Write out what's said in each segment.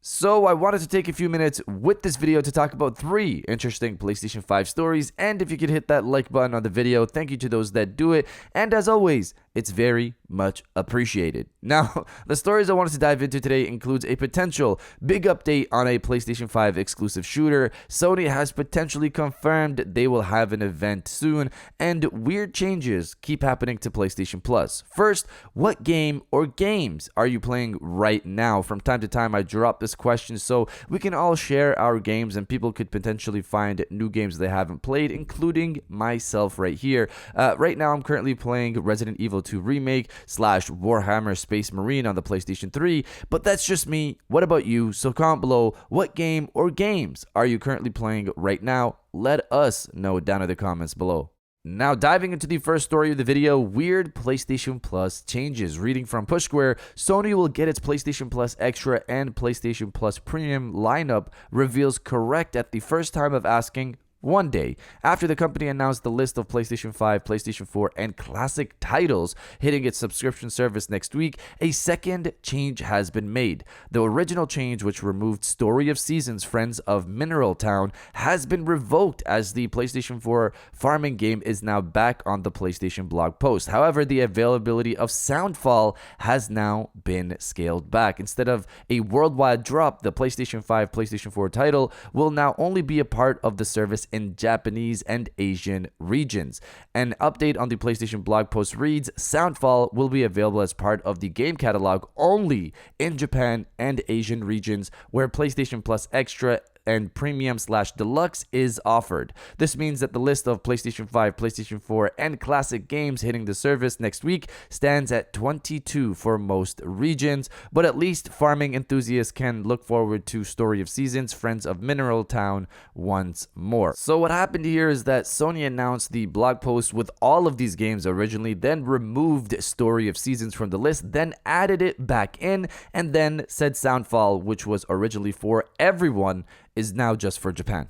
So I wanted to take a few minutes with this video to talk about 3 interesting PlayStation 5 stories, and if you could hit that like button on the video, thank you to those that do it, and as always, it's very much appreciated. Now, the stories I wanted to dive into today includes a potential big update on a PlayStation 5 exclusive shooter. Sony has potentially confirmed they will have an event soon, and weird changes keep happening to PlayStation Plus. First, what game or games are you playing right now? From time to time, I drop this question so we can all share our games and people could potentially find new games they haven't played, including myself right here. Right now, I'm currently playing Resident Evil 2 Remake / Warhammer Space Marine on the PlayStation 3, but that's just me. What about you? So comment below, what game or games are you currently playing right now? Let us know down in the comments below. Now, diving into the first story of the video, weird PlayStation Plus changes. Reading from Push Square, Sony will get its PlayStation Plus Extra and PlayStation Plus Premium lineup reveals correct at the first time of asking one day after the company announced the list of PlayStation 5, PlayStation 4, and classic titles hitting its subscription service next week. A second change has been made. The original change, which removed Story of Seasons Friends of Mineral Town, has been revoked as the PlayStation 4 farming game is now back on the PlayStation blog post. However, the availability of Soundfall has now been scaled back. Instead of a worldwide drop, the PlayStation 5, PlayStation 4 title will now only be a part of the service in Japanese and Asian regions. An update on the PlayStation blog post reads, Soundfall will be available as part of the game catalog only in Japan and Asian regions where PlayStation Plus Extra and Premium/Deluxe is offered. This means that the list of PlayStation 5, PlayStation 4, and classic games hitting the service next week stands at 22 for most regions, but at least farming enthusiasts can look forward to Story of Seasons, Friends of Mineral Town once more. So what happened here is that Sony announced the blog post with all of these games originally, then removed Story of Seasons from the list, then added it back in, and then said Soundfall, which was originally for everyone, is now just for Japan.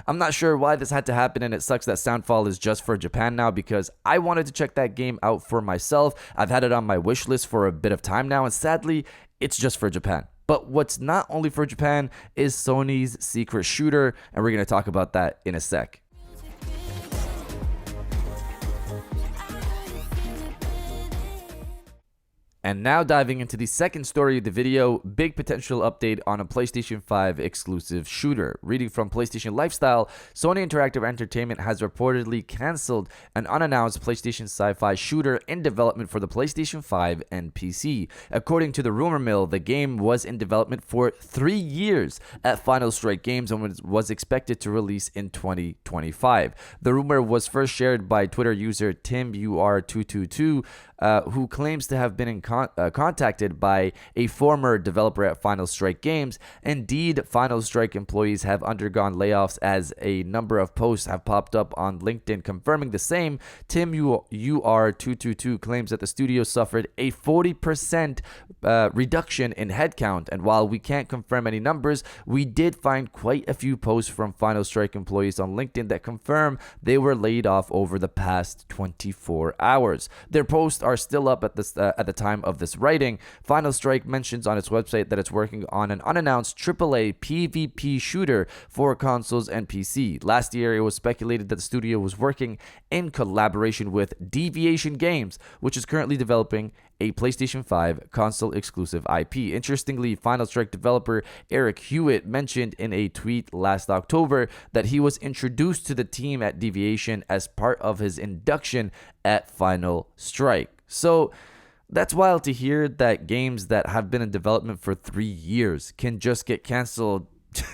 I'm not sure why this had to happen, and it sucks that Soundfall is just for Japan now because I wanted to check that game out for myself. I've had it on my wish list for a bit of time now, and sadly, it's just for Japan. But what's not only for Japan is Sony's secret shooter, and we're going to talk about that in a sec. And now diving into the second story of the video, big potential update on a PlayStation 5 exclusive shooter. Reading from PlayStation Lifestyle, Sony Interactive Entertainment has reportedly canceled an unannounced PlayStation sci-fi shooter in development for the PlayStation 5 and PC. According to the rumor mill, the game was in development for 3 years at Final Strike Games and was expected to release in 2025. The rumor was first shared by Twitter user TimUR222, who claims to have been contacted by a former developer at Final Strike Games. Indeed, Final Strike employees have undergone layoffs as a number of posts have popped up on LinkedIn confirming the same. TimUR222 claims that the studio suffered a 40% reduction in headcount, and while we can't confirm any numbers, we did find quite a few posts from Final Strike employees on LinkedIn that confirm they were laid off over the past 24 hours. Their posts are still up at the time of this writing. Final Strike mentions on its website that it's working on an unannounced AAA PvP shooter for consoles and PC. Last year, it was speculated that the studio was working in collaboration with Deviation Games, which is currently developing a PlayStation 5 console exclusive IP. Interestingly, Final Strike developer Eric Hewitt mentioned in a tweet last October that he was introduced to the team at Deviation as part of his induction at Final Strike. So that's wild to hear that games that have been in development for 3 years can just get canceled.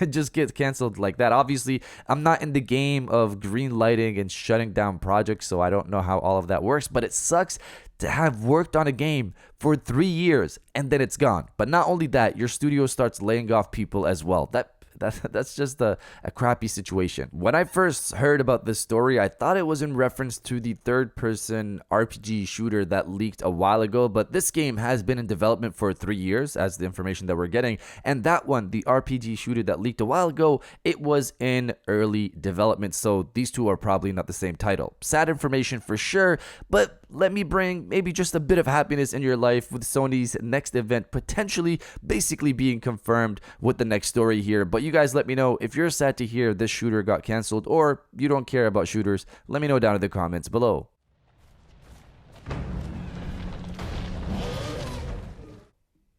Just get canceled like that. Obviously, I'm not in the game of green lighting and shutting down projects, so I don't know how all of that works, but it sucks to have worked on a game for 3 years and then it's gone. But not only that, your studio starts laying off people as well. That's just a crappy situation. When I first heard about this story, I thought it was in reference to the third-person RPG shooter that leaked a while ago, but this game has been in development for 3 years, as the information that we're getting, and that one, the RPG shooter that leaked a while ago, it was in early development, so these two are probably not the same title. Sad information for sure, but let me bring maybe just a bit of happiness in your life with Sony's next event potentially basically being confirmed with the next story here. But you guys let me know if you're sad to hear this shooter got canceled or you don't care about shooters. Let me know down in the comments below.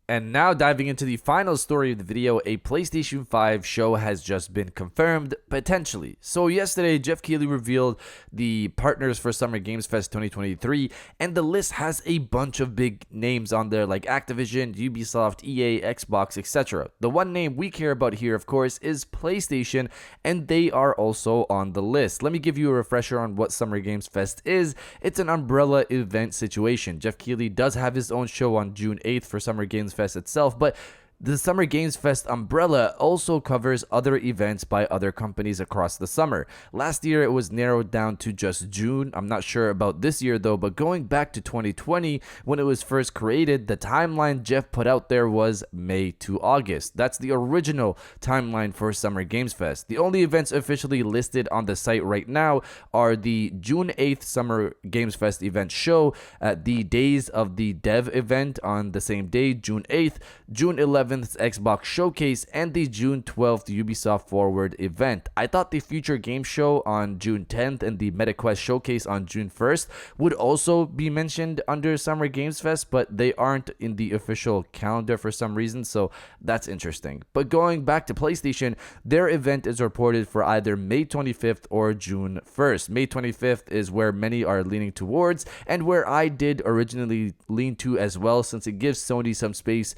And now diving into the final story of the video, a PlayStation 5 show has just been confirmed, potentially. So yesterday, Jeff Keighley revealed the partners for Summer Games Fest 2023, and the list has a bunch of big names on there like Activision, Ubisoft, EA, Xbox, etc. The one name we care about here, of course, is PlayStation, and they are also on the list. Let me give you a refresher on what Summer Games Fest is. It's an umbrella event situation. Jeff Keighley does have his own show on June 8th for Summer Games Fest itself, but the Summer Games Fest umbrella also covers other events by other companies across the summer. Last year, it was narrowed down to just June. I'm not sure about this year though, but going back to 2020, when it was first created, the timeline Jeff put out there was May to August. That's the original timeline for Summer Games Fest. The only events officially listed on the site right now are the June 8th Summer Games Fest event show, the Days of the Dev event on the same day, June 8th, June 11th, Xbox Showcase, and the June 12th Ubisoft Forward event. I thought the Future Game Show on June 10th and the MetaQuest Showcase on June 1st would also be mentioned under Summer Games Fest, but they aren't in the official calendar for some reason, so that's interesting. But going back to PlayStation, their event is reported for either May 25th or June 1st. May 25th is where many are leaning towards, and where I did originally lean to as well, since it gives Sony some space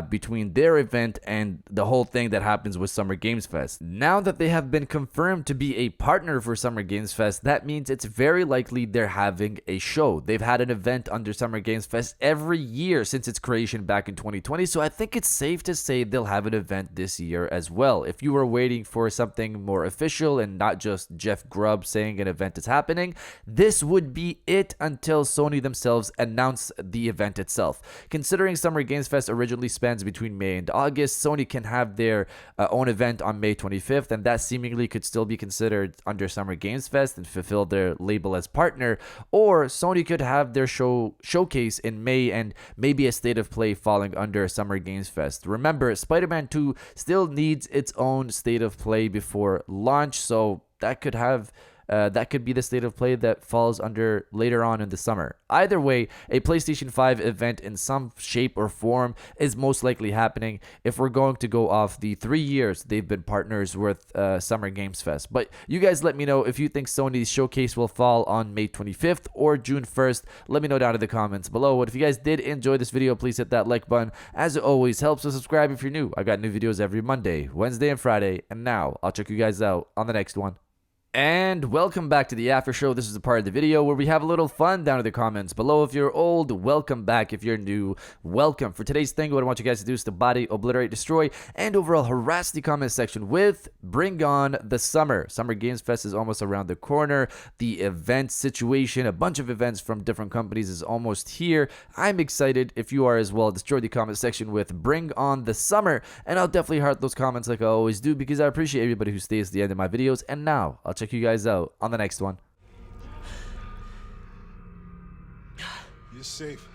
between their event and the whole thing that happens with Summer Games Fest. Now that they have been confirmed to be a partner for Summer Games Fest, that means it's very likely they're having a show. They've had an event under Summer Games Fest every year since its creation back in 2020, so I think it's safe to say they'll have an event this year as well. If you were waiting for something more official and not just Jeff Grubb saying an event is happening, this would be it until Sony themselves announce the event itself. Considering Summer Games Fest originally spans between May and August, Sony can have their own event on May 25th, and that seemingly could still be considered under Summer Games Fest and fulfill their label as partner. Or Sony could have their showcase in May and maybe a State of Play falling under Summer Games Fest. Remember, Spider-Man 2 still needs its own State of Play before launch, so that could be the State of Play that falls under later on in the summer. Either way, a PlayStation 5 event in some shape or form is most likely happening if we're going to go off the 3 years they've been partners with Summer Games Fest. But you guys let me know if you think Sony's showcase will fall on May 25th or June 1st. Let me know down in the comments below. And if you guys did enjoy this video, please hit that like button. As it always helps, to subscribe if you're new. I got new videos every Monday, Wednesday, and Friday. And now I'll check you guys out on the next one. And welcome back to the after show. This is the part of the video where we have a little fun down in the comments below. If you're old, welcome back. If you're new, welcome. For today's thing, what I want you guys to do is to body, obliterate, destroy, and overall harass the comment section with Bring On the Summer. Summer Games Fest is almost around the corner. The event situation, a bunch of events from different companies is almost here. I'm excited. If you are as well, destroy the comment section with Bring On the Summer. And I'll definitely heart those comments like I always do, because I appreciate everybody who stays to the end of my videos. And now, I'll check you guys out on the next one. You're safe.